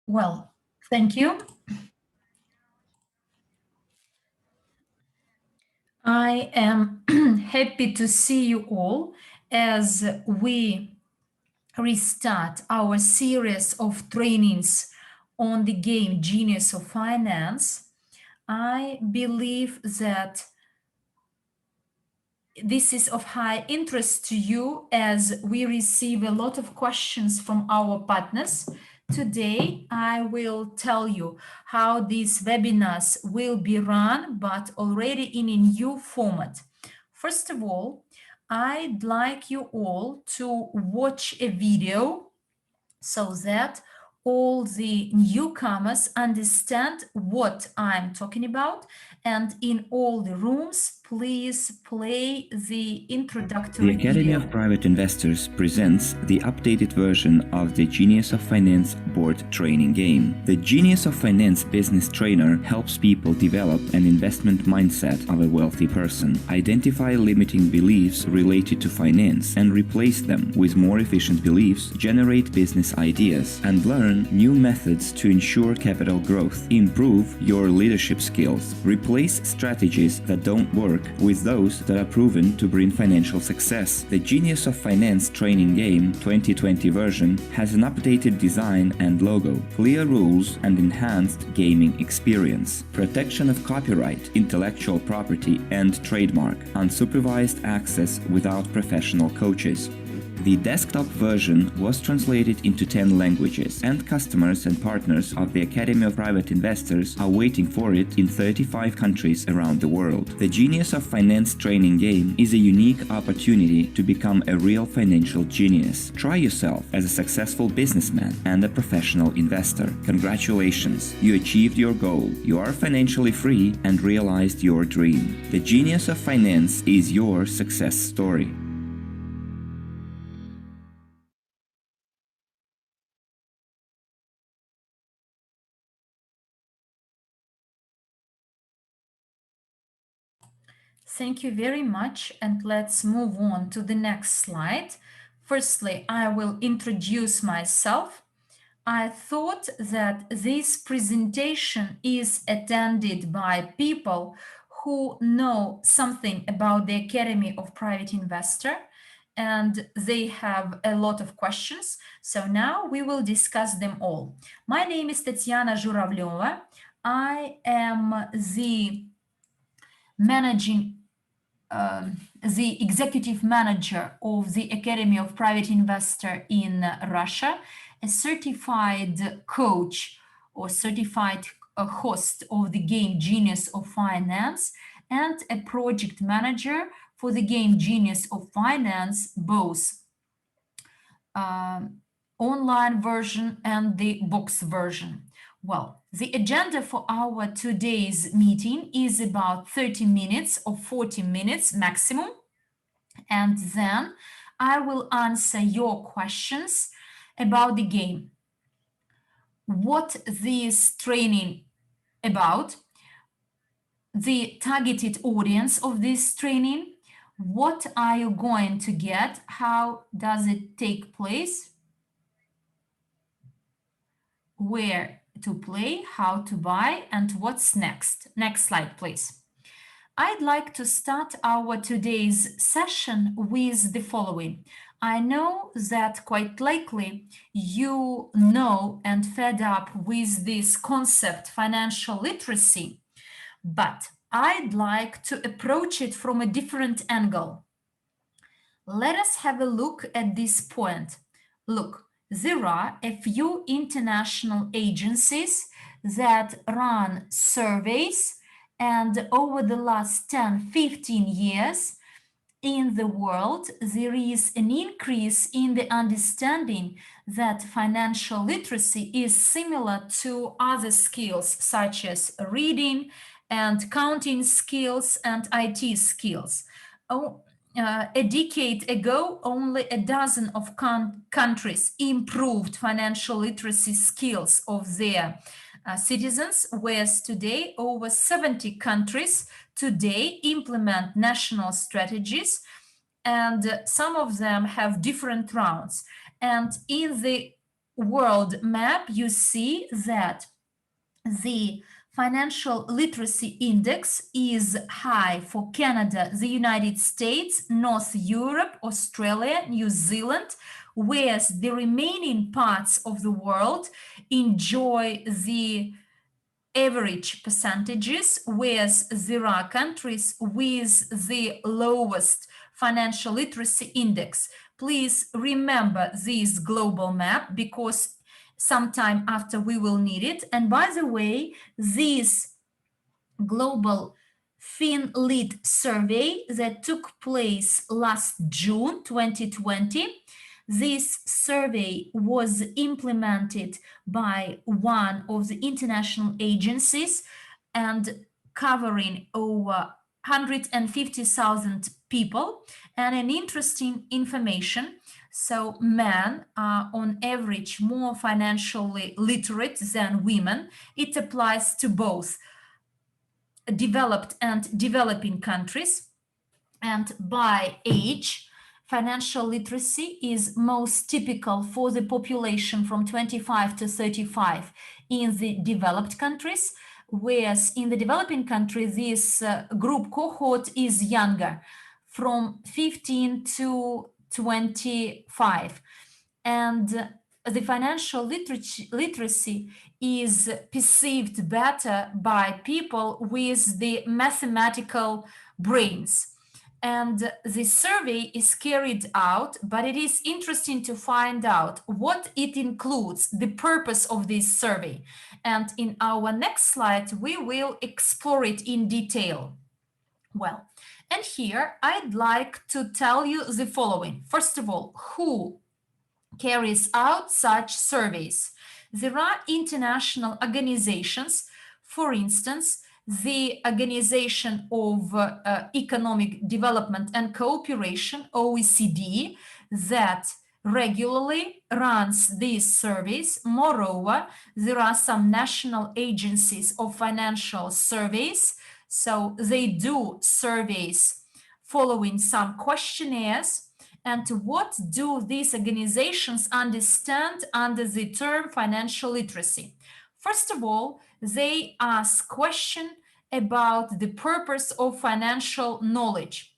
Well, thank you. I am happy to see you all as we restart our series of trainings on the game Genius of Finance. I believe that this is of high interest to you as we receive a lot of questions from our partners. Today, I will tell you how these webinars will be run, but already in a new format. First of all, I'd like you all to watch a video so that all the newcomers understand what I'm talking about. And in all the rooms, please play the The introductory Academy video. of Private Investors presents the updated version of the Genius of Finance board training game. The Genius of Finance business trainer helps people develop an investment mindset of a wealthy person, identify limiting beliefs related to finance and replace them with more efficient beliefs, generate business ideas, and learn new methods to ensure capital growth. Improve your leadership skills. Replace strategies that don't work with those that are proven to bring financial success. The Genius of Finance training game 2020 version has an updated design and logo, clear rules and enhanced gaming experience, protection of copyright, intellectual property and trademark, unsupervised access without professional coaches. The desktop version was translated into 10 languages, and customers and partners of the Academy of Private Investors are waiting for it in 35 countries around the world. The Genius of Finance training game is a unique opportunity to become a real financial genius. Try yourself as a successful businessman and a professional investor. Congratulations, you achieved your goal. You are financially free and realized your dream. The Genius of Finance is your success story. Thank you very much, and let's move on to the next slide. Firstly, I will introduce myself. I thought that this presentation is attended by people who know something about the Academy of Private Investor, and they have a lot of questions. So now we will discuss them all. My name is Tatiana Zhuravlyova. I am the executive manager of the Academy of Private Investor in Russia, a certified coach or certified host of the game Genius of Finance, and a project manager for the game Genius of Finance, both online version and the box version. Well, the agenda for our today's meeting is about 30 minutes or 40 minutes maximum. And then I will answer your questions about the game. What this training about, the targeted audience of this training, what are you going to get, how does it take place, where to play, how to buy, and what's next. Next slide, please. I'd like to start our today's session with the following. I know that quite likely you know and fed up with this concept, financial literacy, but I'd like to approach it from a different angle. Let us have a look at this point. Look, there are a few international agencies that run surveys, and over the last 10-15 years in the world, there is an increase in the understanding that financial literacy is similar to other skills such as reading and counting skills and IT skills. A decade ago, only a dozen of countries improved financial literacy skills of their citizens, whereas today over 70 countries today implement national strategies, and some of them have different rounds. And in the world map, you see that the financial literacy index is high for Canada, the United States, North Europe, Australia, New Zealand, whereas the remaining parts of the world enjoy the average percentages, whereas there are countries with the lowest financial literacy index. Please remember this global map because sometime after we will need it. And by the way, this global FinLead survey that took place last June 2020. This survey was implemented by one of the international agencies and covering over 150,000 people. And an interesting information. So men are on average more financially literate than women. It applies to both developed and developing countries. And by age, financial literacy is most typical for the population from 25 to 35 in the developed countries, whereas in the developing countries, this group cohort is younger, from 15 to 25. And the financial literacy is perceived better by people with the mathematical brains. And the survey is carried out, but it is interesting to find out what it includes, the purpose of this survey. And in our next slide, we will explore it in detail. Well, and here I'd like to tell you the following. First of all, who carries out such surveys? There are international organizations, for instance, the Organization of Economic Development and Cooperation, OECD, that regularly runs these surveys. Moreover, there are some national agencies of financial surveys, so they do surveys following some questionnaires. And what do these organizations understand under the term financial literacy? First of all, they ask questions about the purpose of financial knowledge,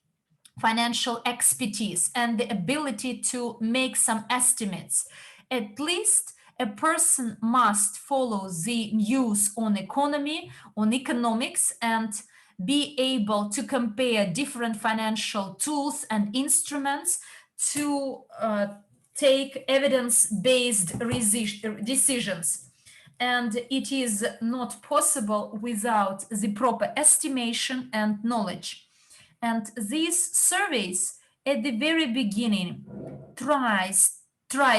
financial expertise, and the ability to make some estimates. At least a person must follow the news on economy, on economics, and be able to compare different financial tools and instruments to take evidence-based decisions. And it is not possible without the proper estimation and knowledge. And these surveys at the very beginning try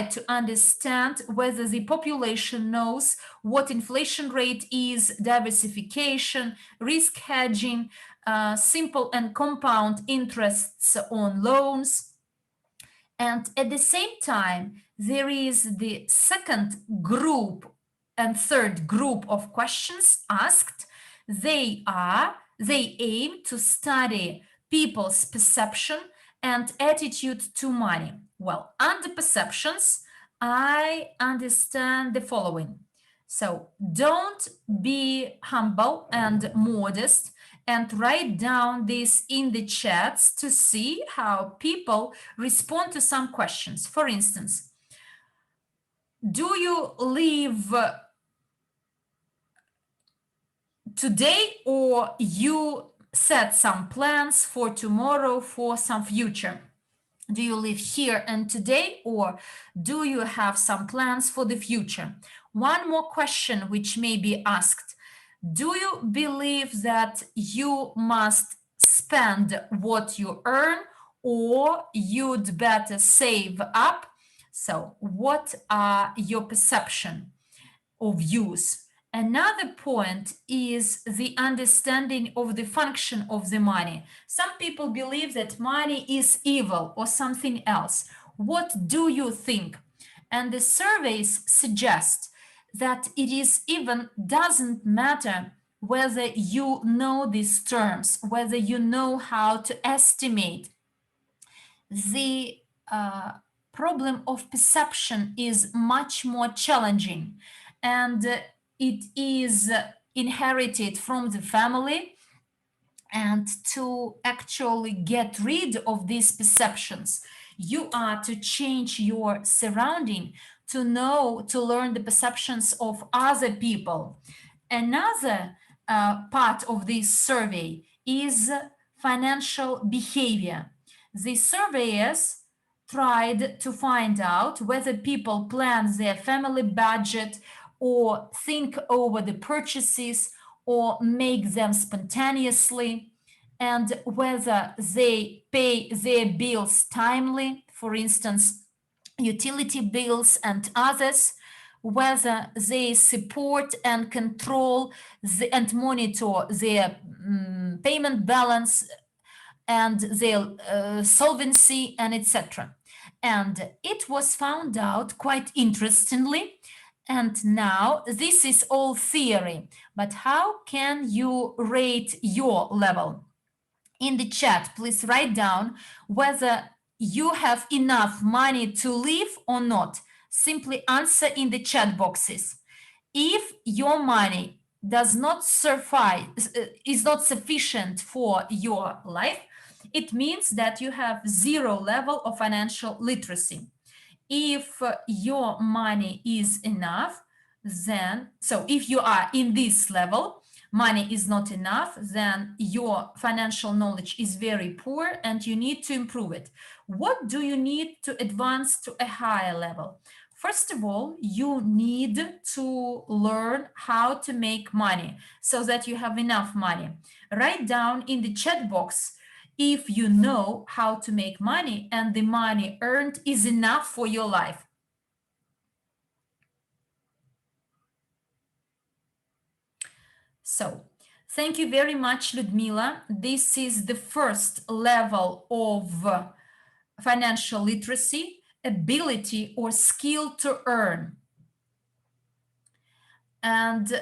to understand whether the population knows what inflation rate is, diversification, risk hedging, simple and compound interests on loans. And at the same time, there is the second group and third group of questions asked. They aim to study people's perception and attitude to money. Well, under perceptions, I understand the following. So don't be humble and modest, and write down this in the chats to see how people respond to some questions. For instance, do you live today, or you set some plans for tomorrow, for some future? Do you live here and today, or do you have some plans for the future? One more question which may be asked. Do you believe that you must spend what you earn, or you'd better save up? So what are your perception of use? Another point is the understanding of the function of the money. Some people believe that money is evil or something else. What do you think? And the surveys suggest that it is even doesn't matter whether you know these terms, whether you know how to estimate the problem of perception is much more challenging, and it is inherited from the family. And to actually get rid of these perceptions, you are to change your surrounding, to know, to learn the perceptions of other people. Another part of this survey is financial behavior. The surveyors tried to find out whether people plan their family budget or think over the purchases or make them spontaneously, and whether they pay their bills timely, for instance, utility bills and others, whether they support and control and monitor their payment balance and their solvency and etc. And it was found out quite interestingly. And now this is all theory, but how can you rate your level? In the chat, please write down whether you have enough money to live or not. Simply answer in the chat boxes. If your money does not suffice, is not sufficient for your life, it means that you have zero level of financial literacy. If your money is enough, then, so if you are in this level, money is not enough, then your financial knowledge is very poor and you need to improve it. What do you need to advance to a higher level? First of all, you need to learn how to make money so that you have enough money. Write down in the chat box if you know how to make money and the money earned is enough for your life. So, thank you very much, Ludmila. This is the first level of financial literacy, ability or skill to earn. And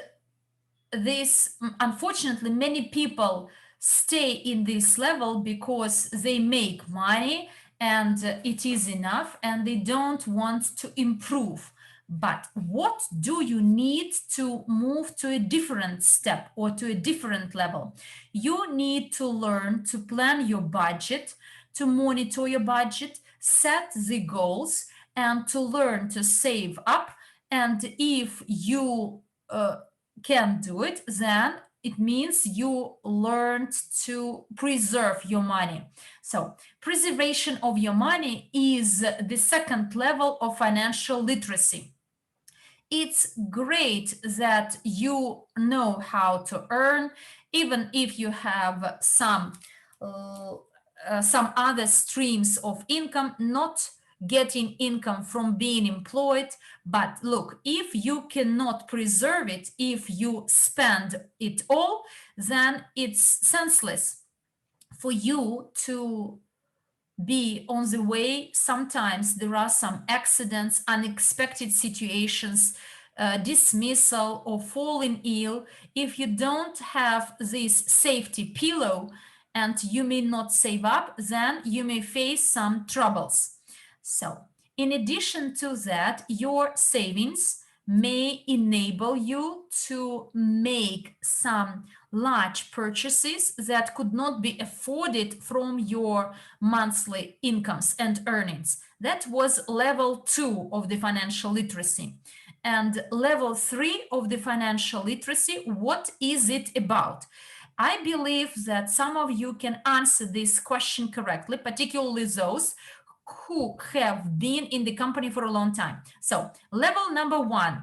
this, unfortunately, many people stay in this level because they make money and it is enough and they don't want to improve. But what do you need to move to a different step or to a different level? You need to learn to plan your budget, to monitor your budget, set the goals, and to learn to save up. And if you can do it, then it means you learned to preserve your money. So preservation of your money is the second level of financial literacy. It's great that you know how to earn, even if you have some other streams of income, not getting income from being employed. But look, if you cannot preserve it, if you spend it all, then it's senseless for you to be on the way. Sometimes there are some accidents, unexpected situations, dismissal or falling ill. If you don't have this safety pillow and you may not save up, then you may face some troubles. So in addition to that, your savings may enable you to make some large purchases that could not be afforded from your monthly incomes and earnings. That was level 2 of the financial literacy. And level 3 of the financial literacy, what is it about? I believe that some of you can answer this question correctly, particularly those who have been in the company for a long time. So level number 1,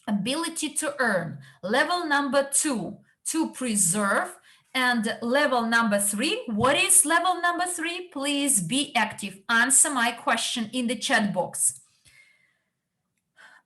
ability to earn. Level number 2, to preserve. And level number 3, what is level number 3? Please be active. Answer my question in the chat box.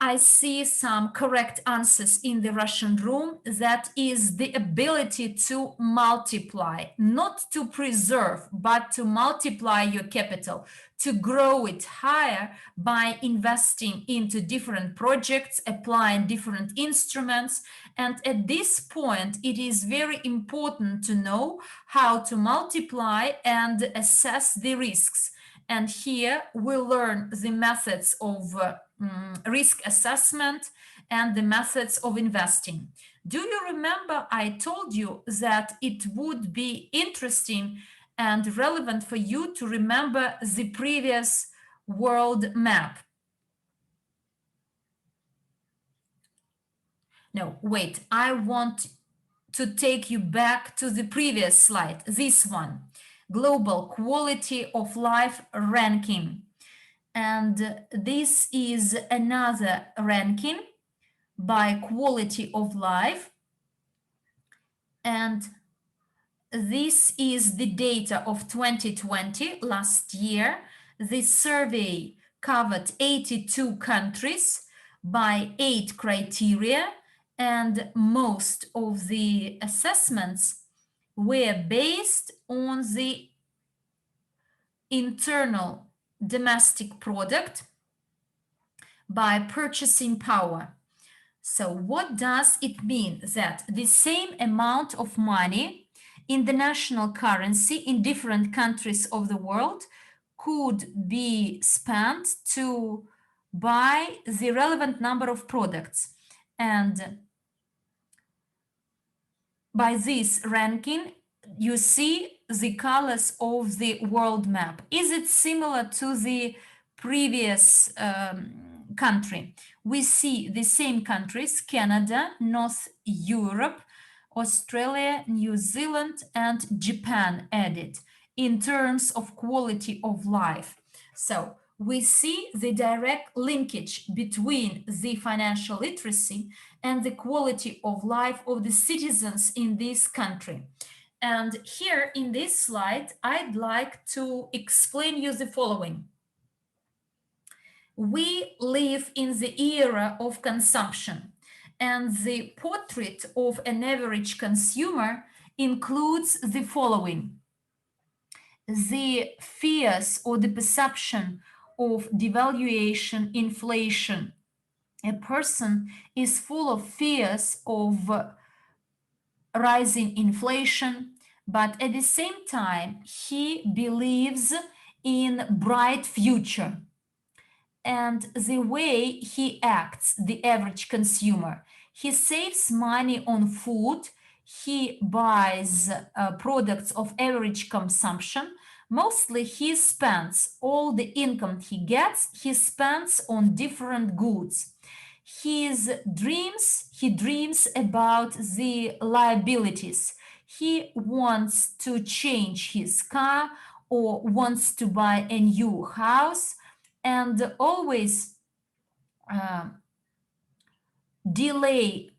I see some correct answers in the Russian room. That is the ability to multiply, not to preserve, but to multiply your capital, to grow it higher by investing into different projects, applying different instruments. And at this point, it is very important to know how to multiply and assess the risks. And here we learn the methods of risk assessment and the methods of investing. Do you remember I told you that it would be interesting and relevant for you to remember the previous world map? No, wait, I want to take you back to the previous slide, this one, Global Quality of Life Ranking. And this is another ranking by quality of life. And this is the data of 2020, last year. This survey covered 82 countries by 8 criteria, and most of the assessments were based on the internal domestic product by purchasing power. So what does it mean? That the same amount of money in the national currency in different countries of the world could be spent to buy the relevant number of products. And by this ranking, you see the colors of the world map. Is it similar to the previous country? We see the same countries: Canada, North Europe, Australia, New Zealand, and Japan added in terms of quality of life. So we see the direct linkage between the financial literacy and the quality of life of the citizens in this country. And here in this slide, I'd like to explain you the following. We live in the era of consumption, and the portrait of an average consumer includes the following: the fears or the perception of devaluation, inflation. A person is full of fears of rising inflation, but at the same time, he believes in bright future. And the way he acts, the average consumer, he saves money on food, he buys products of average consumption. Mostly he spends all the income he gets, he spends on different goods. He dreams about the liabilities. He wants to change his car or wants to buy a new house, and always delay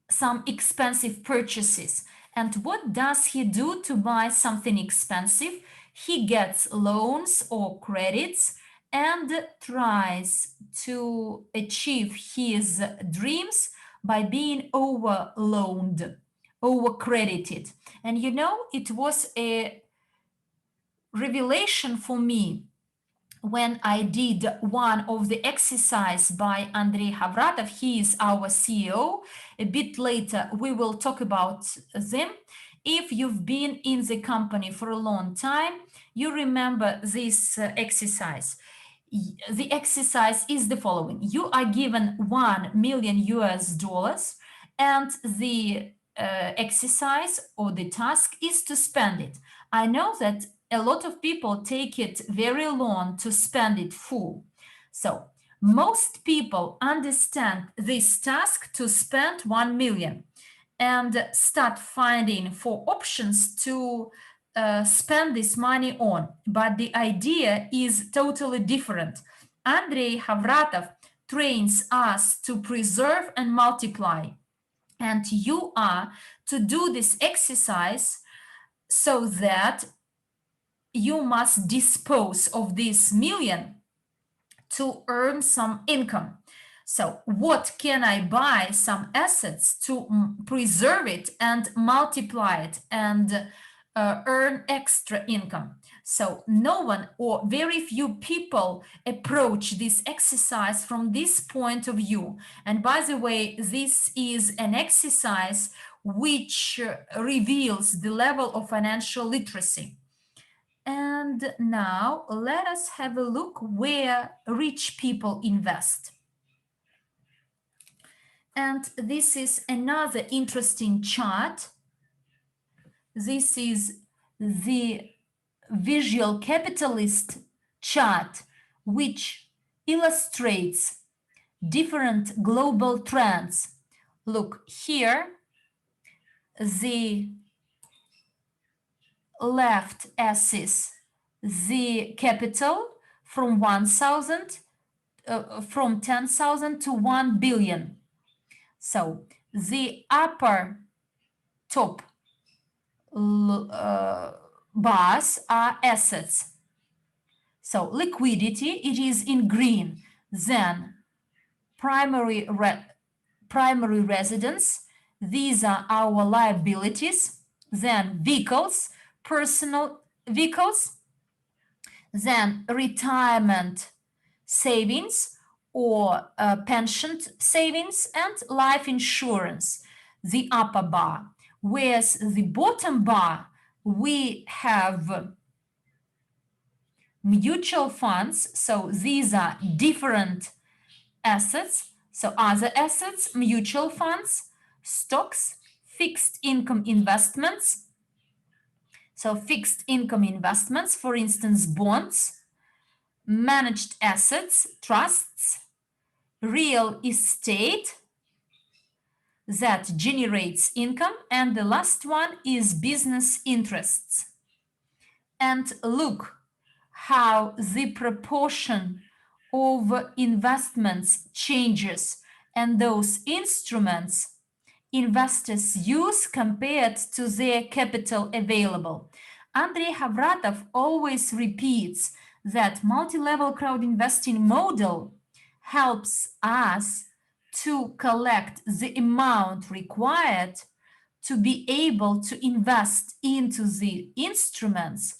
some expensive purchases. And what does he do to buy something expensive? He gets loans or credits and tries to achieve his dreams by being overloaned, overcredited. And you know, it was a revelation for me when I did one of the exercise by Andrey Havratov. He is our CEO. A bit later, we will talk about them. If you've been in the company for a long time, you remember this exercise. The exercise is the following. You are given 1 million US dollars, and the exercise or the task is to spend it. I know that a lot of people take it very long to spend it full. So most people understand this task to spend 1 million and start finding for options to spend this money on. But the idea is totally different. Andrey Havratov trains us to preserve and multiply. And you are to do this exercise so that you must dispose of this million to earn some income. So what can I buy? Some assets to preserve it and multiply it and earn extra income. So no one or very few people approach this exercise from this point of view. And by the way, this is an exercise which reveals the level of financial literacy. And now let us have a look where rich people invest. And this is another interesting chart. This is the visual capitalist chart, which illustrates different global trends. Look here, the left axis, the capital from 1000 from 10,000 to 1 billion. So the upper top bars are assets. So liquidity, it is in green. Then primary residence, these are our liabilities. Then vehicles, personal vehicles. Then retirement savings or pension savings, and life insurance, the upper bar. Whereas the bottom bar, we have mutual funds. So these are different assets. So other assets, mutual funds, stocks, fixed income investments. So fixed income investments, for instance, bonds, managed assets, trusts, real estate that generates income, and the last one is business interests. And look how the proportion of investments changes and those instruments investors use compared to their capital available. Andrey Havratov always repeats that multi-level crowd investing model helps us to collect the amount required to be able to invest into the instruments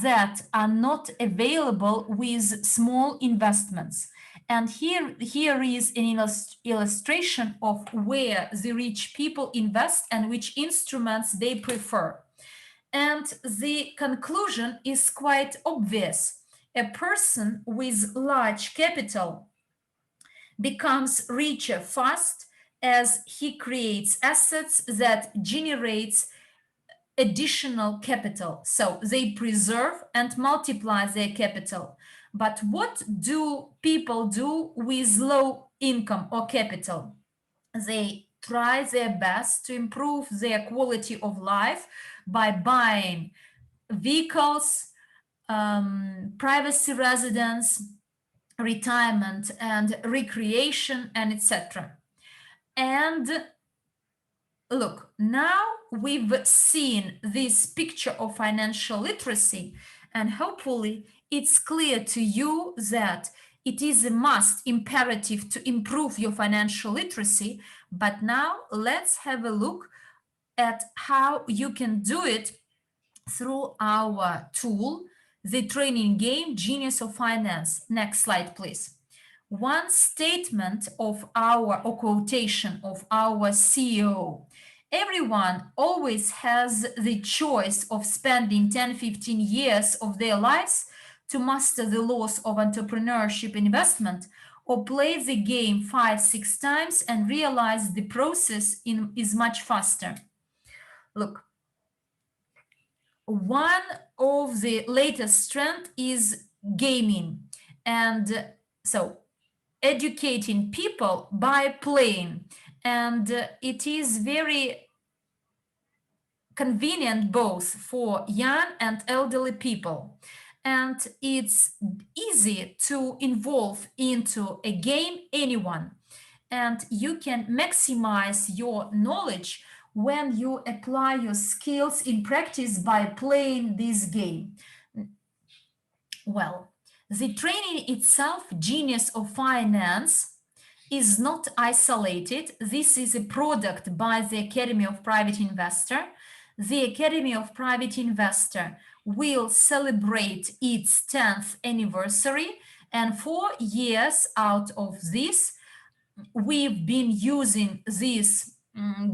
that are not available with small investments. And here is an illustration of where the rich people invest and which instruments they prefer. And the conclusion is quite obvious. A person with large capital becomes richer fast as he creates assets that generates additional capital. So they preserve and multiply their capital. But what do people do with low income or capital? They try their best to improve their quality of life by buying vehicles, privacy residence, retirement and recreation, and etc. And look, now we've seen this picture of financial literacy, and hopefully it's clear to you that it is a must imperative to improve your financial literacy. But now let's have a look at how you can do it through our tool, the training game Genius of Finance. Next slide, please. One statement of our, or quotation of our CEO: everyone always has the choice of spending 10-15 years of their lives to master the laws of entrepreneurship investment, or play the game 5-6 times and realize the process is much faster. Look, one of the latest trend is gaming, and so educating people by playing, and it is very convenient both for young and elderly people, and it's easy to involve into a game anyone, and you can maximize your knowledge when you apply your skills in practice by playing this game. Well, the training itself, Genius of Finance, is not isolated. This is a product by the Academy of Private Investor. The Academy of Private Investor will celebrate its 10th anniversary, and 4 years out of this, we've been using this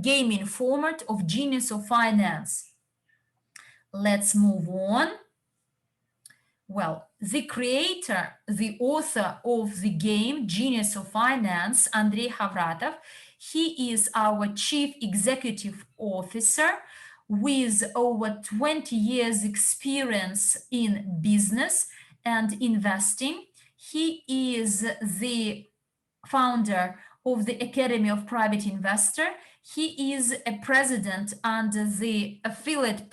gaming format of Genius of Finance. Let's move on. Well, the creator, the author of the game Genius of Finance, Andrey Havratov, he is our chief executive officer with over 20 years experience in business and investing. He is the founder of the Academy of Private Investor. He is a president under the affiliate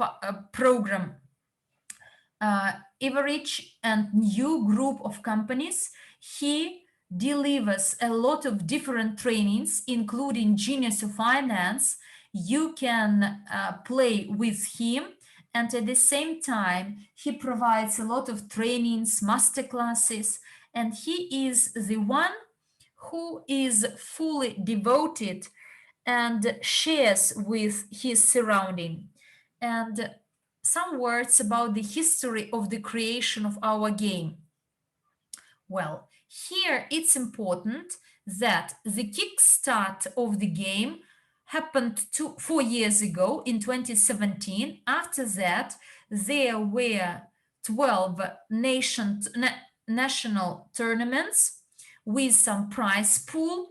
program Evorich and NEEW group of companies. He delivers a lot of different trainings, including Genius of Finance. You can play with him, and at the same time, he provides a lot of trainings, masterclasses, and he is the one who is fully devoted and shares with his surrounding. And some words about the history of the creation of our game. Well, here it's important that the kickstart of the game happened 4 years ago in 2017. After that, there were 12 national tournaments with some prize pool,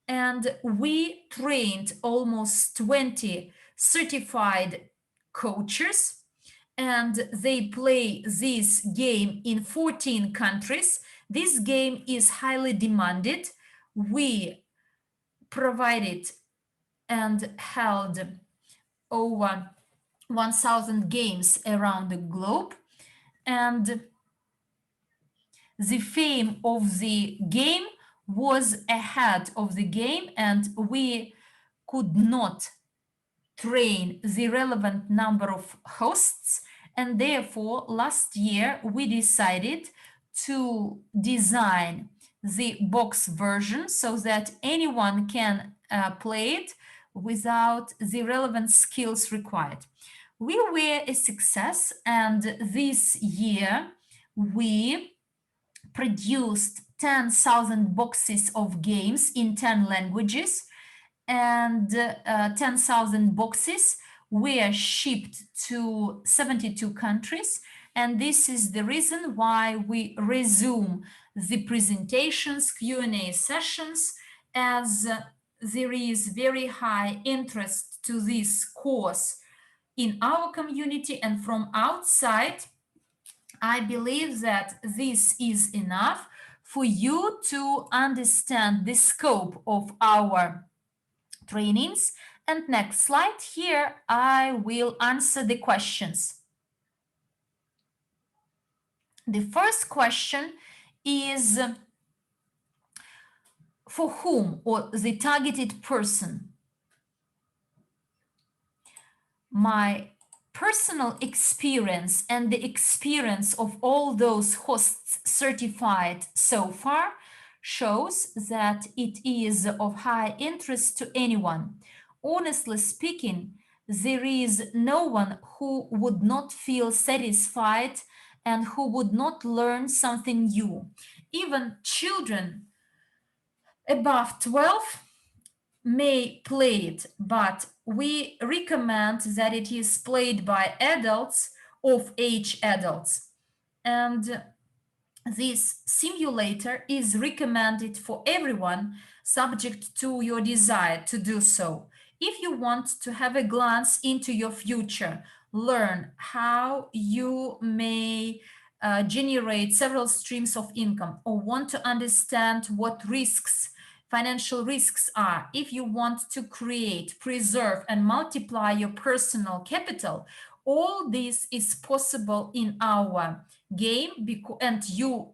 and we trained almost 20 certified coaches, and they play this game in 14 countries. This game is highly demanded. We provided and held over 1,000 games around the globe, and the fame of the game was ahead of the game, and we could not train the relevant number of hosts, and therefore last year we decided to design the box version so that anyone can play it without the relevant skills required. We were a success, and this year we produced 10,000 boxes of games in 10 languages, and 10,000 boxes were shipped to 72 countries. And this is the reason why we resume the presentations, Q&A sessions, as there is very high interest to this course in our community and from outside. I believe that this is enough for you to understand the scope of our trainings. And next slide, here I will answer the questions. The first question is for whom, or the targeted person. My personal experience and the experience of all those hosts certified so far shows that it is of high interest to anyone. Honestly speaking, there is no one who would not feel satisfied and who would not learn something new. Even children above 12 may play it, but we recommend that it is played by adults, of age adults. And this simulator is recommended for everyone, subject to your desire to do so. If you want to have a glance into your future, learn how you may generate several streams of income, or want to understand what risks, financial risks are, if you want to create, preserve, and multiply your personal capital, all this is possible in our game, and you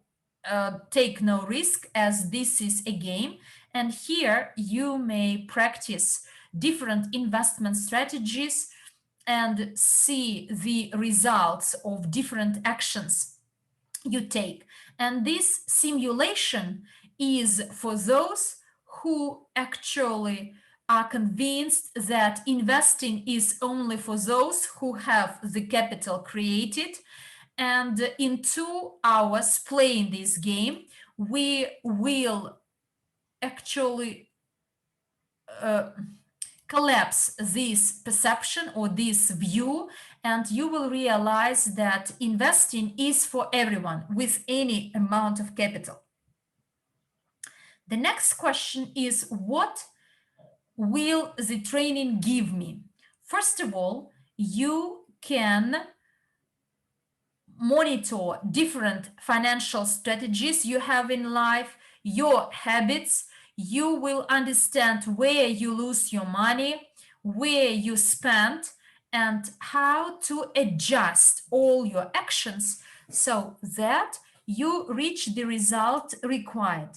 take no risk, as this is a game. And here you may practice different investment strategies and see the results of different actions you take. And this simulation is for those who actually are convinced that investing is only for those who have the capital created. And in 2 hours playing this game, we will actually collapse this perception or this view, and you will realize that investing is for everyone with any amount of capital. The next question is, what will the training give me? First of all, you can monitor different financial strategies you have in life, your habits. You will understand where you lose your money, where you spend, and how to adjust all your actions so that you reach the result required.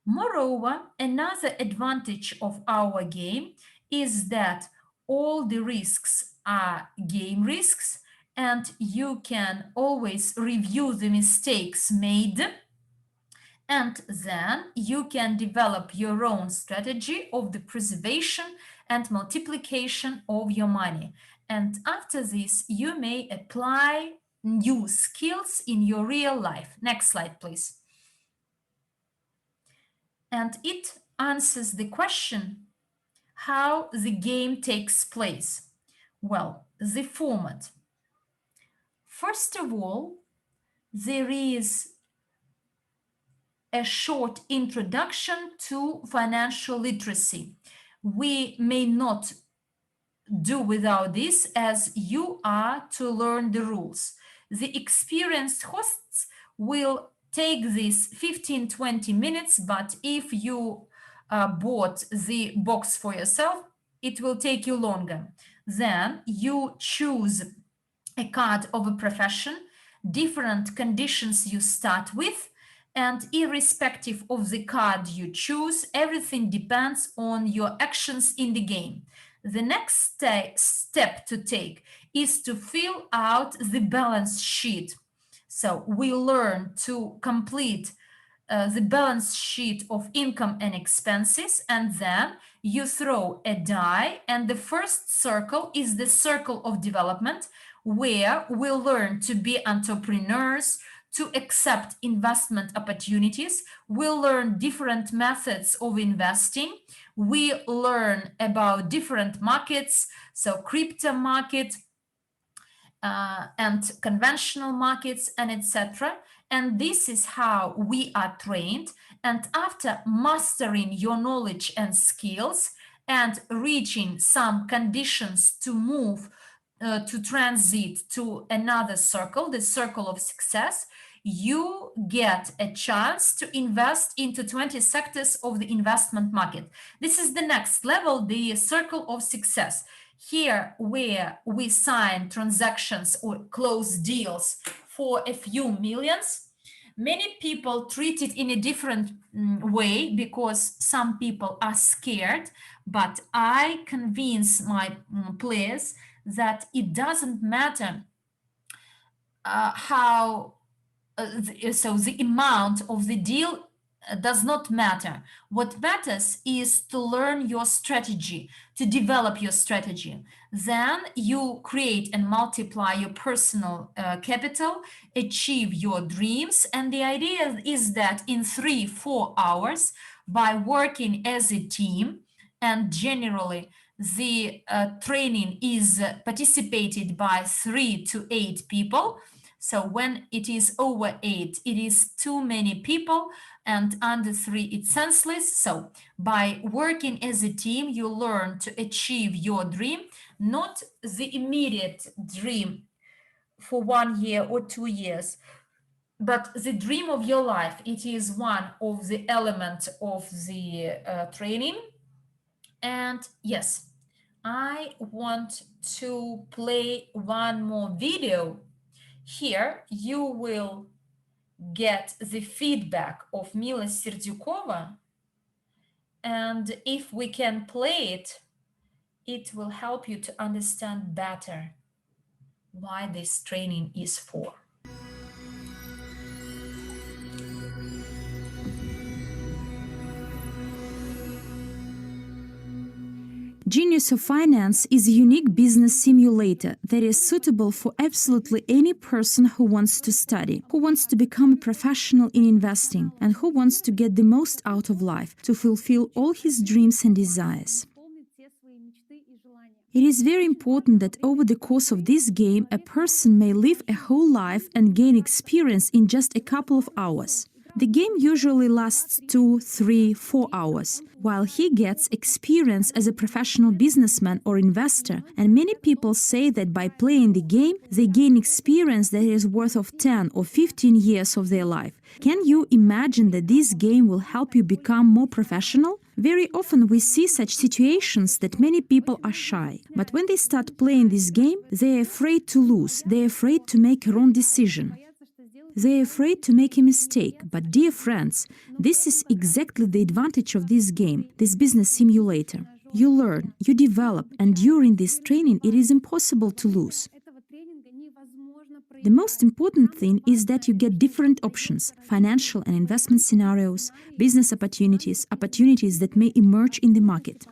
Moreover, another advantage of our game is that all the risks are game risks, and you can always review the mistakes made, and then you can develop your own strategy of the preservation and multiplication of your money. And after this, you may apply new skills in your real life. Next slide, please. And it answers the question how the game takes place. Well, the format. First of all, there is a short introduction to financial literacy. We may not do without this, as you are to learn the rules. The experienced hosts will take this 15-20 minutes, but if you bought the box for yourself, it will take you longer. Then you choose a card of a profession, different conditions you start with, and irrespective of the card you choose, everything depends on your actions in the game. The next step to take is to fill out the balance sheet. So we learn to complete the balance sheet of income and expenses, and then you throw a die, and the first circle is the circle of development, where we learn to be entrepreneurs, to accept investment opportunities. We learn different methods of investing. We learn about different markets, so crypto market, and conventional markets, and etc. And this is how we are trained. And after mastering your knowledge and skills and reaching some conditions to move to transit to another circle, the circle of success, you get a chance to invest into 20 sectors of the investment market. This is the next level, the circle of success. Here, where we sign transactions or close deals for a few millions, many people treat it in a different way because some people are scared, but I convince my players that it doesn't matter so the amount of the deal does not matter. What matters is to learn your strategy, to develop your strategy. Then you create and multiply your personal capital, achieve your dreams. And the idea is that in 3-4 hours, by working as a team, and generally the training is participated by 3 to 8 people. So when it is over 8, it is too many people, and under 3, it's senseless. So by working as a team, you learn to achieve your dream, not the immediate dream for 1 year or 2 years, but the dream of your life. It is one of the elements of the training. And yes, I want to play one more video. Here you will get the feedback of Mila Serdyukova, and if we can play it, it will help you to understand better why this training is for. Genius of Finance is a unique business simulator that is suitable for absolutely any person who wants to study, who wants to become a professional in investing, and who wants to get the most out of life, to fulfill all his dreams and desires. It is very important that over the course of this game, a person may live a whole life and gain experience in just a couple of hours. The game usually lasts 2, 3, 4 hours, while he gets experience as a professional businessman or investor, and many people say that by playing the game, they gain experience that is worth of 10 or 15 years of their life. Can you imagine that this game will help you become more professional? Very often we see such situations that many people are shy, but when they start playing this game, they are afraid to lose, they are afraid to make a wrong decision. They are afraid to make a mistake, but dear friends, this is exactly the advantage of this game, this business simulator. You learn, you develop, and during this training it is impossible to lose. The most important thing is that you get different options, financial and investment scenarios, business opportunities, opportunities that may emerge in the market.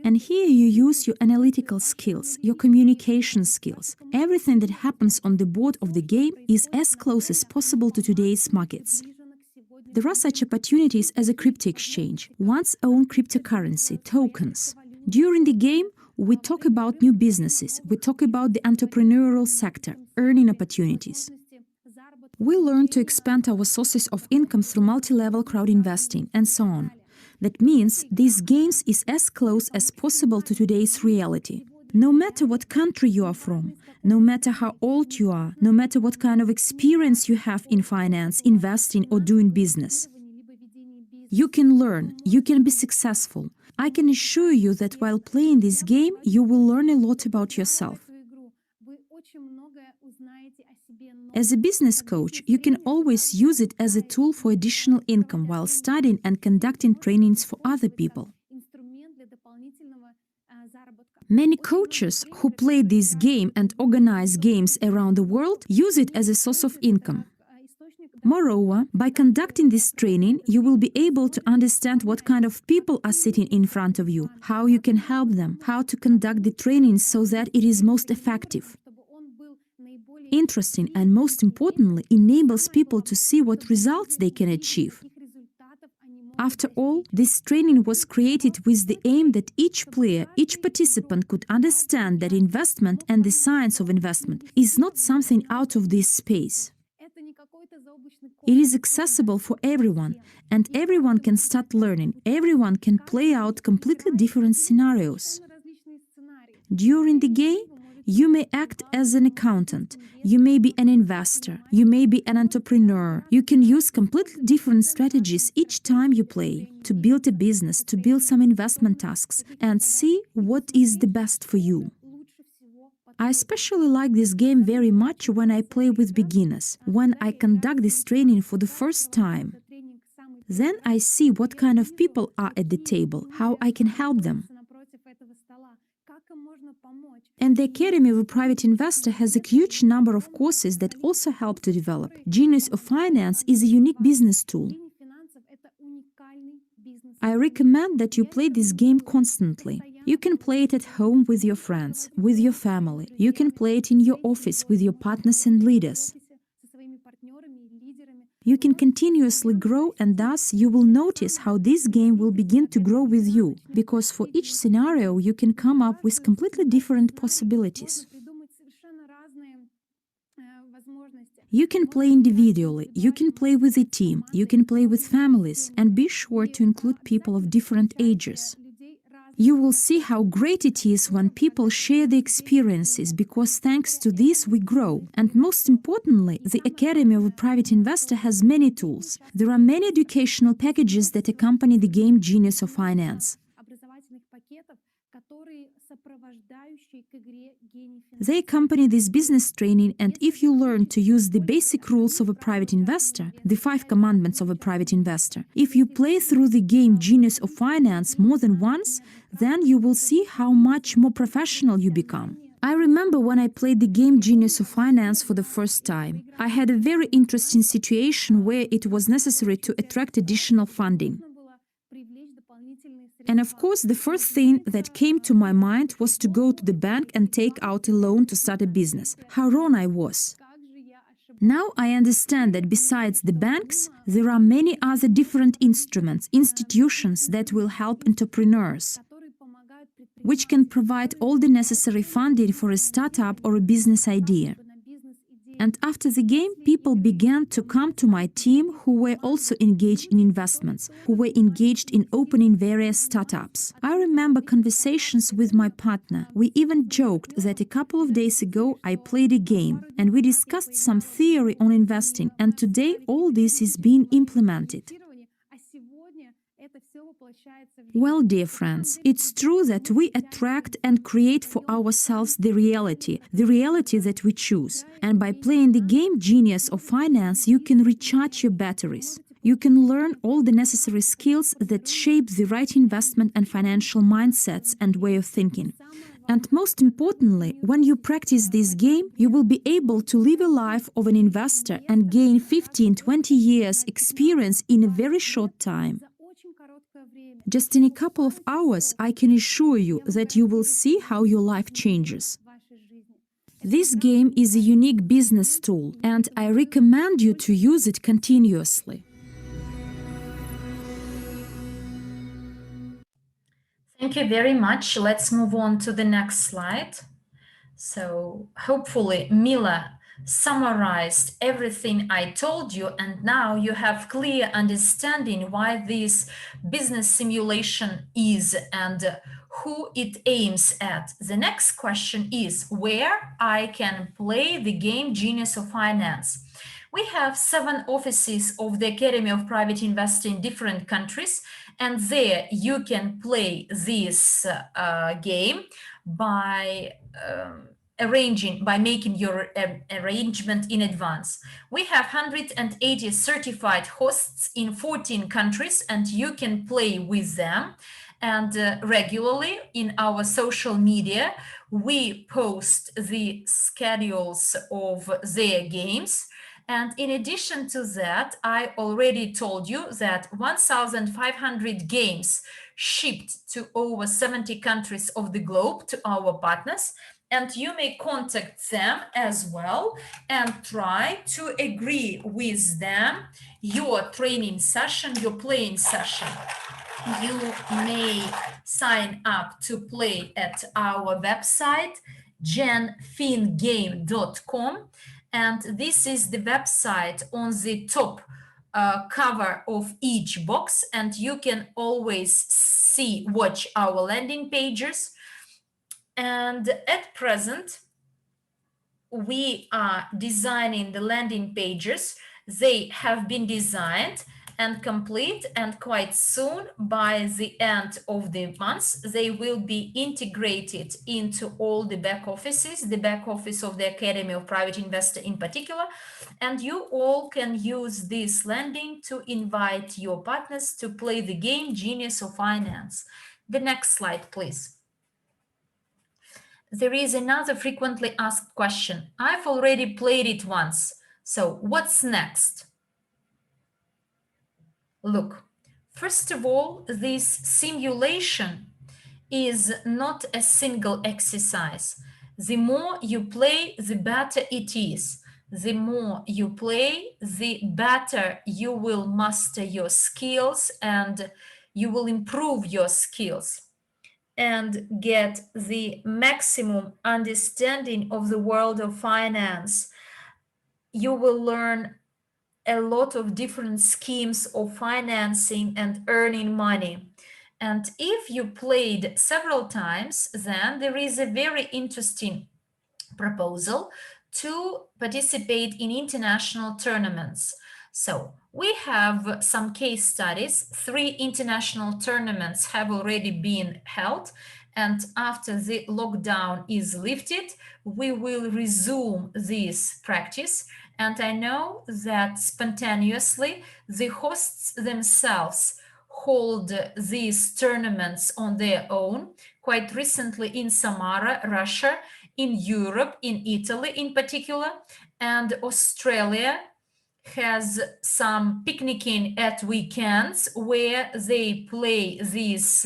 And here you use your analytical skills, your communication skills. Everything that happens on the board of the game is as close as possible to today's markets. There are such opportunities as a crypto exchange, one's own cryptocurrency, tokens. During the game, we talk about new businesses, we talk about the entrepreneurial sector, earning opportunities. We learn to expand our sources of income through multi-level crowd investing, and so on. That means these games is as close as possible to today's reality. No matter what country you are from, no matter how old you are, no matter what kind of experience you have in finance, investing, or doing business, you can learn, you can be successful. I can assure you that while playing this game, you will learn a lot about yourself. As a business coach, you can always use it as a tool for additional income while studying and conducting trainings for other people. Many coaches who play this game and organize games around the world use it as a source of income. Moreover, by conducting this training, you will be able to understand what kind of people are sitting in front of you, how you can help them, how to conduct the training so that it is most effective, interesting, and most importantly, enables people to see what results they can achieve. After all, this training was created with the aim that each player, each participant could understand that investment and the science of investment is not something out of this space. It is accessible for everyone, and everyone can start learning. Everyone can play out completely different scenarios. During the game, you may act as an accountant, you may be an investor, you may be an entrepreneur. You can use completely different strategies each time you play to build a business, to build some investment tasks, and see what is the best for you. I especially like this game very much when I play with beginners, when I conduct this training for the first time. Then I see what kind of people are at the table, how I can help them. And the Academy of a Private Investor has a huge number of courses that also help to develop. Genius of Finance is a unique business tool. I recommend that you play this game constantly. You can play it at home with your friends, with your family. You can play it in your office with your partners and leaders. You can continuously grow, and thus you will notice how this game will begin to grow with you, because for each scenario you can come up with completely different possibilities. You can play individually, you can play with a team, you can play with families, and be sure to include people of different ages. You will see how great it is when people share the experiences, because thanks to this we grow. And most importantly, the Academy of a Private Investor has many tools. There are many educational packages that accompany the game Genius of Finance. They accompany this business training, and if you learn to use the basic rules of a private investor, the 5 commandments of a private investor, if you play through the game Genius of Finance more than once, then you will see how much more professional you become. I remember when I played the game Genius of Finance for the first time. I had a very interesting situation where it was necessary to attract additional funding. And of course, the first thing that came to my mind was to go to the bank and take out a loan to start a business. How wrong I was. Now I understand that besides the banks, there are many other different instruments, institutions that will help entrepreneurs. which can provide all the necessary funding for a startup or a business idea. And after the game, people began to come to my team who were also engaged in investments, who were engaged in opening various startups. I remember conversations with my partner. We even joked that a couple of days ago I played a game and we discussed some theory on investing, and today all this is being implemented. Well, dear friends, it's true that we attract and create for ourselves the reality that we choose. And by playing the game Genius of Finance, you can recharge your batteries. You can learn all the necessary skills that shape the right investment and financial mindsets and way of thinking. And most importantly, when you practice this game, you will be able to live a life of an investor and gain 15-20 years experience in a very short time. Just in a couple of hours, I can assure you that you will see how your life changes. This game is a unique business tool, and I recommend you to use it continuously. Thank you very much. Let's move on to the next slide. So hopefully Mila summarized everything I told you, and now you have clear understanding why this business simulation is and who it aims at. The next question is where I can play the game Genius of Finance. We have 7 offices of the Academy of Private Investing in different countries, and there you can play this game by making your arrangement in advance. We have 180 certified hosts in 14 countries, and you can play with them. And regularly in our social media, we post the schedules of their games. And in addition to that, I already told you that 1,500 games shipped to over 70 countries of the globe to our partners. And you may contact them as well and try to agree with them your training session, your playing session. You may sign up to play at our website, genfingame.com. And this is the website on the top cover of each box. And you can always watch our landing pages. And at present, we are designing the landing pages. They have been designed and complete, and quite soon, by the end of the month, they will be integrated into all the back offices, the back office of the Academy of Private Investor in particular, and you all can use this landing to invite your partners to play the game Genius of Finance. The next slide, please. There is another frequently asked question. I've already played it once, so what's next? Look, first of all, this simulation is not a single exercise. The more you play, the better it is. The more you play, the better you will master your skills and you will improve your skills and get the maximum understanding of the world of finance. You will learn a lot of different schemes of financing and earning money. And if you played several times, then there is a very interesting proposal to participate in international tournaments. So we have some case studies. 3 international tournaments have already been held. And after the lockdown is lifted, we will resume this practice. And I know that spontaneously, the hosts themselves hold these tournaments on their own. Quite recently in Samara, Russia, in Europe, in Italy in particular, and Australia has some picnicking at weekends where they play these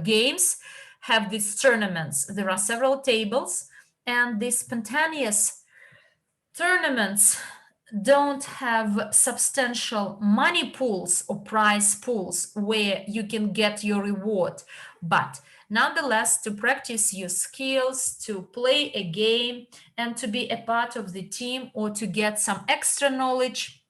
games, have these tournaments. There are several tables, and these spontaneous tournaments don't have substantial money pools or prize pools where you can get your reward, but nonetheless, to practice your skills, to play a game, and to be a part of the team or to get some extra knowledge.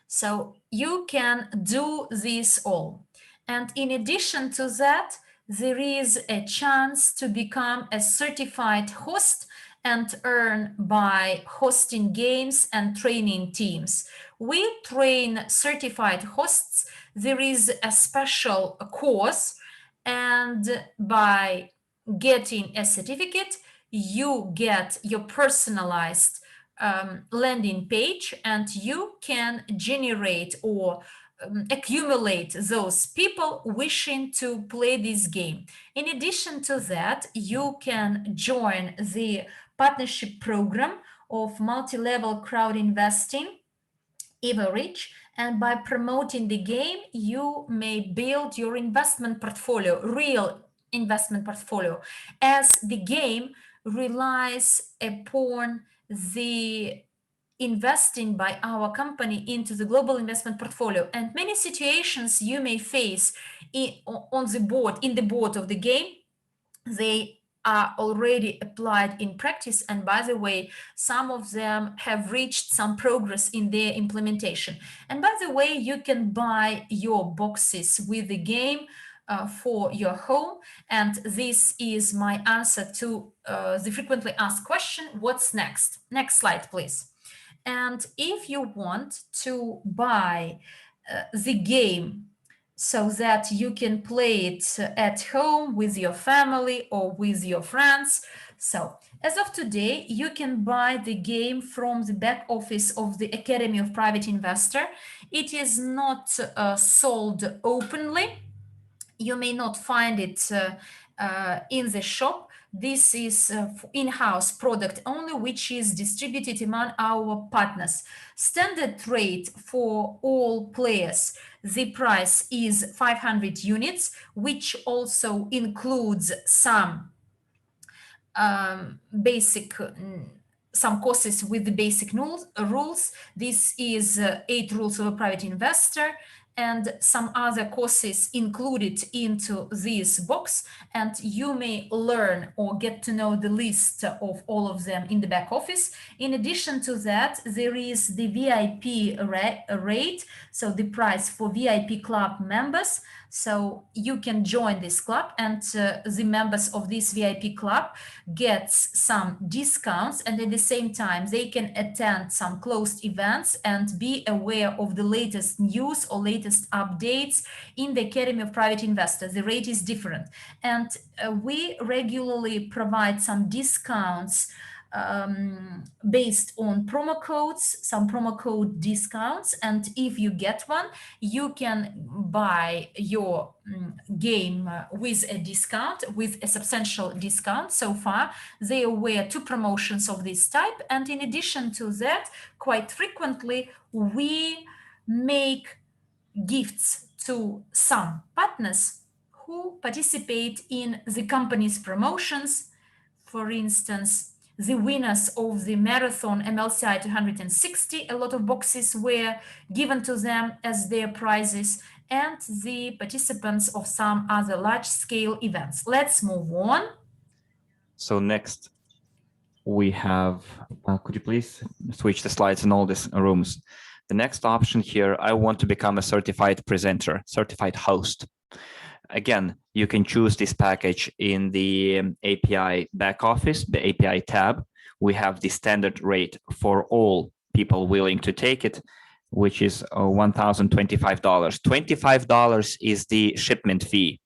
So you can do this all. And in addition to that, there is a chance to become a certified host and earn by hosting games and training teams. We train certified hosts. There is a special course, and by getting a certificate, you get your personalized landing page, and you can generate or accumulate those people wishing to play this game. In addition to that, you can join the partnership program of multi-level crowd investing, Evorich, and by promoting the game, you may build your investment portfolio, real investment portfolio, as the game relies upon the investing by our company into the global investment portfolio. And many situations you may face on the board, in the board of the game, they are already applied in practice. And by the way, some of them have reached some progress in their implementation. And by the way, you can buy your boxes with the game for your home. And this is my answer to the frequently asked question, what's next? Next slide, please. And if you want to buy the game so that you can play it at home with your family or with your friends. So as of today, you can buy the game from the back office of the Academy of Private Investor. It is not sold openly. You may not find it in the shop. This is in-house product only, which is distributed among our partners. Standard rate for all players, the price is 500 units, which also includes some basic some courses with the basic rules. This is 8 rules of a private investor and some other courses included into this box, and you may learn or get to know the list of all of them in the back office. In addition to that, there is the VIP rate, so the price for VIP club members. So you can join this club, and the members of this VIP club gets some discounts, and at the same time they can attend some closed events and be aware of the latest news or latest updates in the Academy of Private Investors. The rate is different, and we regularly provide some discounts based on promo codes, some promo code discounts. And if you get one, you can buy your game with a discount, with a substantial discount. So far, there were 2 promotions of this type. And in addition to that, quite frequently, we make gifts to some partners who participate in the company's promotions. For instance, the winners of the marathon MLCI 260, a lot of boxes were given to them as their prizes, and the participants of some other large-scale events. Let's move on. So next we have, could you please switch the slides in all these rooms? The next option here, I want to become a certified presenter, certified host. Again, you can choose this package in the API back office, the API tab. We have the standard rate for all people willing to take it, which is $1,025. $25 is the shipment fee,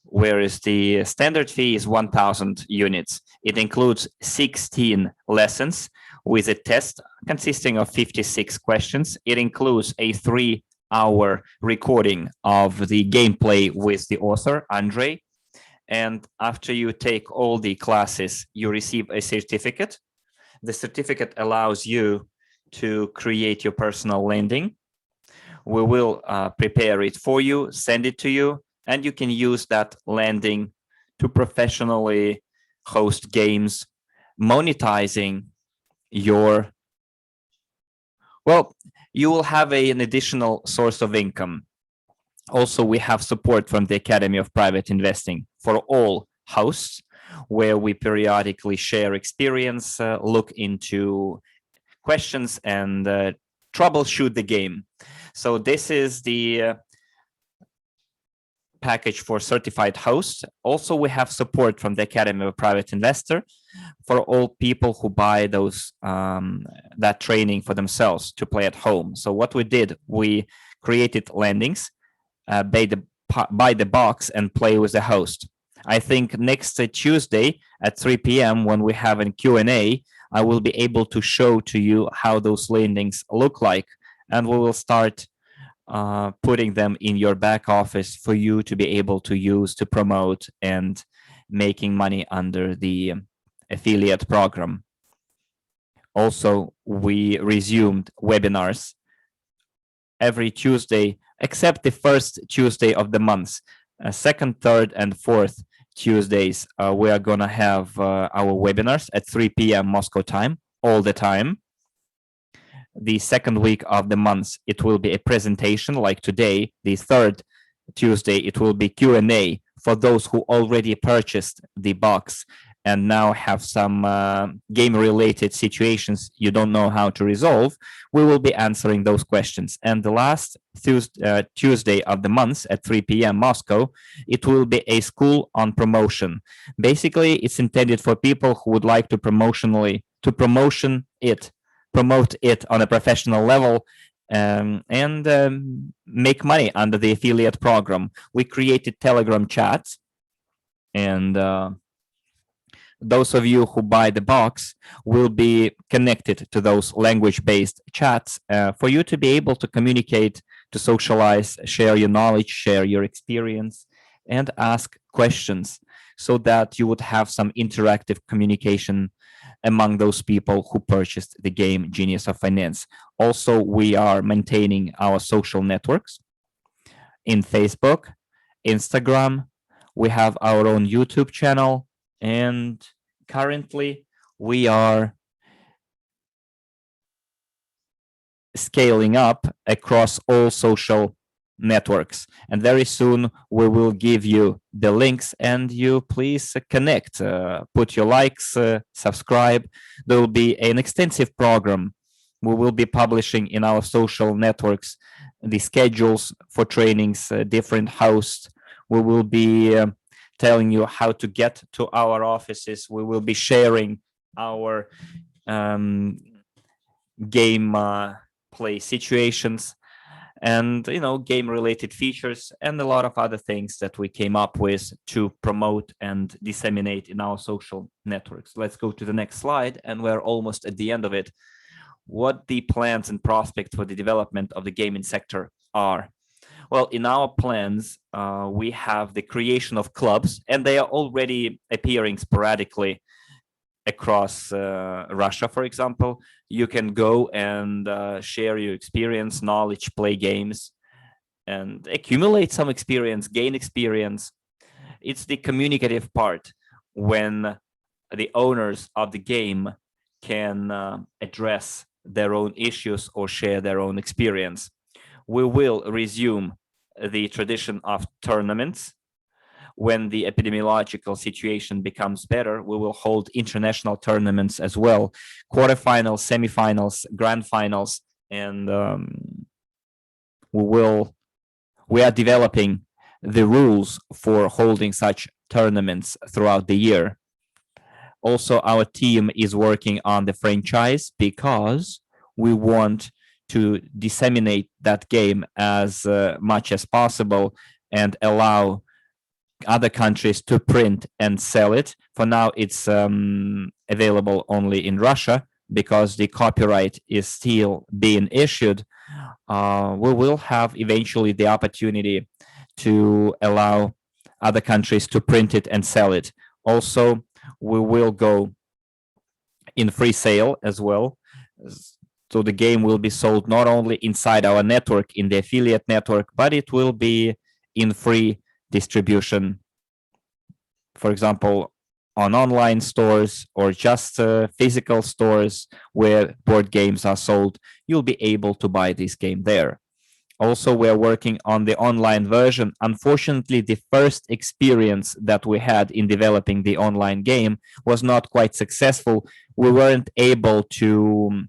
whereas the standard fee is 1,000 units. It includes 16 lessons with a test consisting of 56 questions. It includes a 3-hour recording of the gameplay with the author, Andrey. And after you take all the classes, you receive a certificate. The certificate allows you to create your personal landing. We will prepare it for you, send it to you, and you can use that landing to professionally host games, monetizing your, well, you will have an additional source of income. Also, we have support from the Academy of Private Investing for all hosts, where we periodically share experience, look into questions, and troubleshoot the game. So this is the package for certified hosts. Also, we have support from the Academy of Private Investor for all people who buy those that training for themselves to play at home. So what we did, we created landings, buy the box and play with the host. I think next Tuesday at 3 p.m. when we have a Q&A, I will be able to show to you how those landings look like, and we will start putting them in your back office for you to be able to use to promote and making money under the affiliate program. Also, we resumed webinars every Tuesday, except the first Tuesday of the month. Second, third, and fourth Tuesdays, we are going to have our webinars at 3 p.m. Moscow time, all the time. The second week of the month, it will be a presentation like today. The third Tuesday, it will be Q&A for those who already purchased the box and now have some game-related situations you don't know how to resolve. We will be answering those questions. And the last Tuesday of the month at 3 p.m. Moscow, it will be a school on promotion. Basically, it's intended for people who would like to promote it on a professional level and make money under the affiliate program. We created Telegram chats, and those of you who buy the box will be connected to those language-based chats for you to be able to communicate, to socialize, share your knowledge, share your experience, and ask questions so that you would have some interactive communication among those people who purchased the game Genius of Finance. Also, we are maintaining our social networks in Facebook, Instagram. We have our own YouTube channel, and currently we are scaling up across all social networks, and very soon we will give you the links, and you please connect, put your likes, subscribe. There will be an extensive program. We will be publishing in our social networks the schedules for trainings, different hosts. We will be telling you how to get to our offices. We will be sharing our game play situations and game related features and a lot of other things that we came up with to promote and disseminate in our social networks. Let's go to the next slide, and we're almost at the end of it. What the plans and prospects for the development of the gaming sector are? Well, in our plans, we have the creation of clubs, and they are already appearing sporadically across Russia, for example. You can go and share your experience, knowledge, play games, and accumulate some experience, gain experience. It's the communicative part when the owners of the game can address their own issues or share their own experience. We will resume the tradition of tournaments. When the epidemiological situation becomes better, we will hold international tournaments as well, quarterfinals, semifinals, grand finals, and we are developing the rules for holding such tournaments throughout the year. Also, our team is working on the franchise because we want to disseminate that game as much as possible and allow other countries to print and sell it. For now, it's available only in Russia because the copyright is still being issued. We will have eventually the opportunity to allow other countries to print it and sell it. Also, we will go in free sale as well. So the game will be sold not only inside our network, in the affiliate network, but it will be in free distribution, for example, on online stores or just physical stores where board games are sold. You'll be able to buy this game there. Also, we're working on the online version. Unfortunately, the first experience that we had in developing the online game was not quite successful. We weren't able to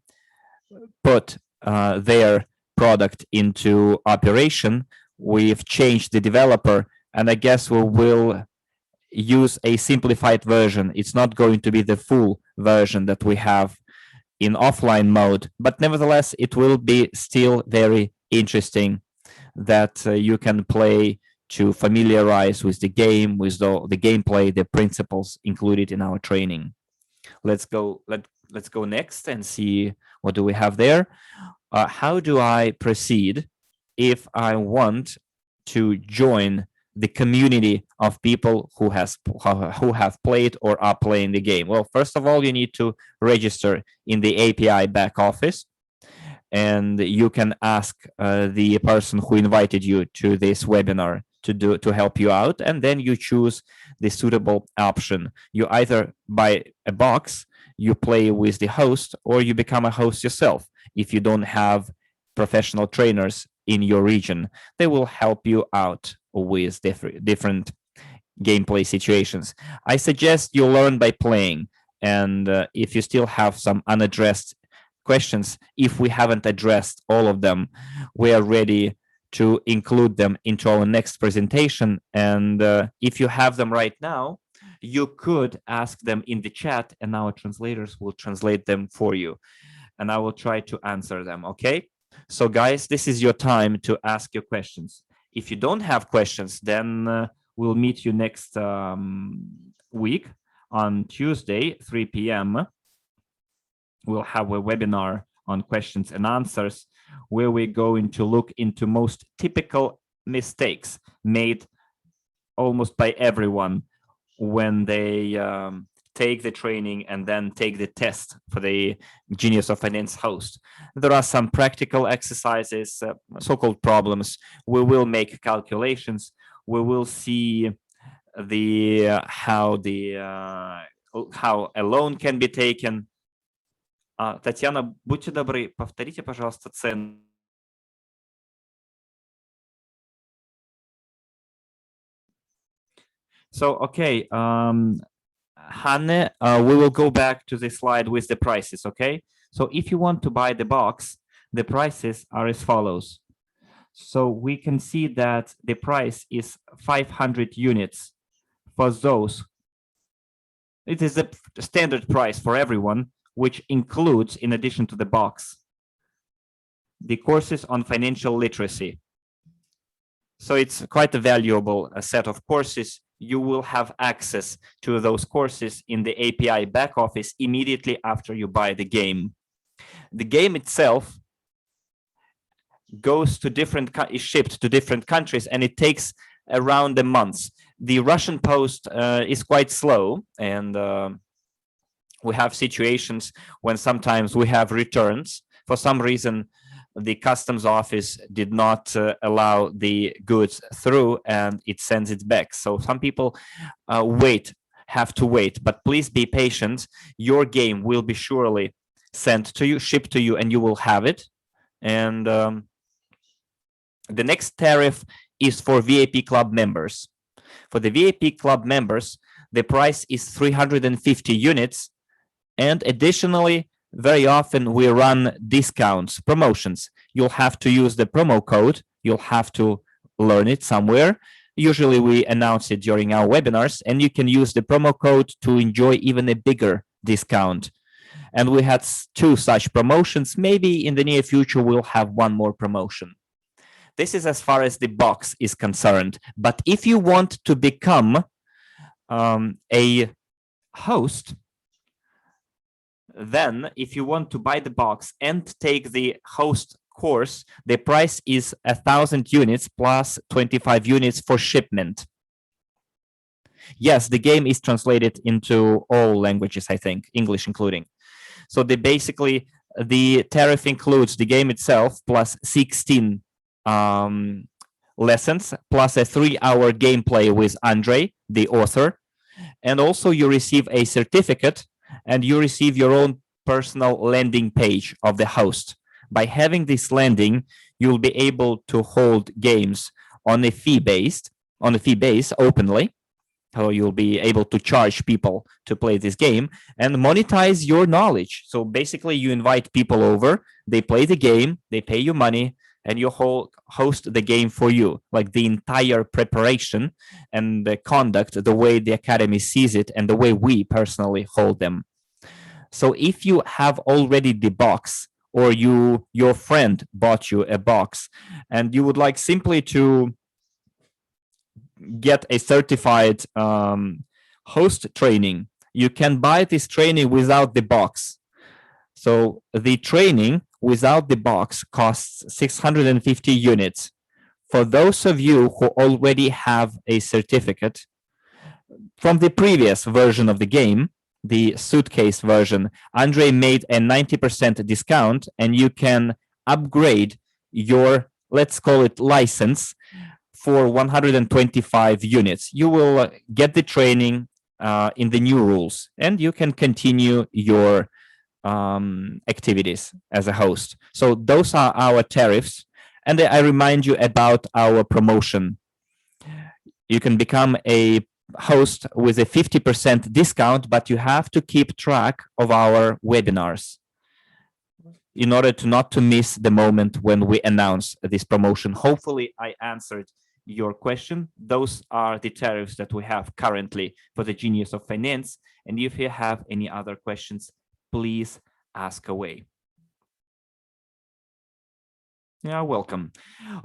put their product into operation. We've changed the developer, and I guess we will use a simplified version. It's not going to be the full version that we have in offline mode, but nevertheless, it will be still very interesting that you can play to familiarize with the game, with the gameplay, the principles included in our training. Let's go next and see what do we have there. How do I proceed if I want to join the community of people who have played or are playing the game? Well, first of all, you need to register in the API back office, and you can ask the person who invited you to this webinar to help you out, and then you choose the suitable option. You either buy a box, you play with the host, or you become a host yourself. If you don't have professional trainers in your region, they will help you out with different gameplay situations. I suggest you learn by playing, and if you still have some unaddressed questions, if we haven't addressed all of them, we are ready to include them into our next presentation. And if you have them right now, you could ask them in the chat, and our translators will translate them for you, and I will try to answer them. Okay, so guys, this is your time to ask your questions. If you don't have questions, then we'll meet you next week on Tuesday, 3 p.m. We'll have a webinar on questions and answers, where we're going to look into most typical mistakes made almost by everyone when they take the training and then take the test for the Genius of Finance host. There are some practical exercises, so-called problems. We will make calculations. We will see how a loan can be taken. Татьяна, будьте добры, повторите, пожалуйста, цены. So, okay, Hanne, we will go back to the slide with the prices, okay? So if you want to buy the box, the prices are as follows. So we can see that the price is 500 units for those. It is the standard price for everyone, which includes, in addition to the box, the courses on financial literacy. So it's quite a valuable set of courses. You will have access to those courses in the API back office immediately after you buy the game. The game itself is shipped to different countries, and it takes around a month. The Russian post is quite slow, and we have situations when sometimes we have returns. For some reason, the customs office did not allow the goods through, and it sends it back. So some people have to wait, but please be patient. Your game will be surely sent to you, shipped to you, and you will have it. And the next tariff is for VIP Club members. For the VIP Club members, the price is 350 units. And additionally, very often we run discounts, promotions. You'll have to use the promo code. You'll have to learn it somewhere. Usually we announce it during our webinars, and you can use the promo code to enjoy even a bigger discount. And we had 2 such promotions. Maybe in the near future, we'll have 1 more promotion. This is as far as the box is concerned. But if you want to become a host, then if you want to buy the box and take the host course, the price is 1,000 units plus 25 units for shipment. Yes, the game is translated into all languages, I think, English including. So basically the tariff includes the game itself plus 16 lessons plus a 3-hour gameplay with Andrey, the author. And also you receive a certificate, and you receive your own personal landing page of the host. By having this landing, you'll be able to hold games on a fee base openly. So you'll be able to charge people to play this game and monetize your knowledge. So basically, you invite people over, they play the game, they pay you money, and you host the game for you, like the entire preparation and the conduct, the way the academy sees it, and the way we personally hold them. So if you have already the box, or your friend bought you a box, and you would like simply to get a certified host training, you can buy this training without the box. So the training without the box costs 650 units. For those of you who already have a certificate from the previous version of the game, the suitcase version, Andrey made a 90% discount, and you can upgrade your, let's call it, license for 125 units. You will get the training in the new rules, and you can continue your activities as a host. So those are our tariffs. And I remind you about our promotion. You can become a host with a 50% discount, but you have to keep track of our webinars in order to not to miss the moment when we announce this promotion. Hopefully I answered your question. Those are the tariffs that we have currently for the Genius of Finance. And if you have any other questions, please ask away. Yeah, welcome.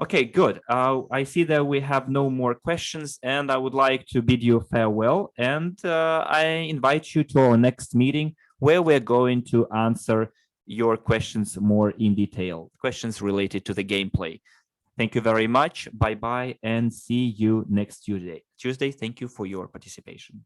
Okay, good. I see that we have no more questions, and I would like to bid you farewell. And I invite you to our next meeting, where we're going to answer your questions more in detail, questions related to the gameplay. Thank you very much. Bye-bye, and see you next Tuesday. Thank you for your participation.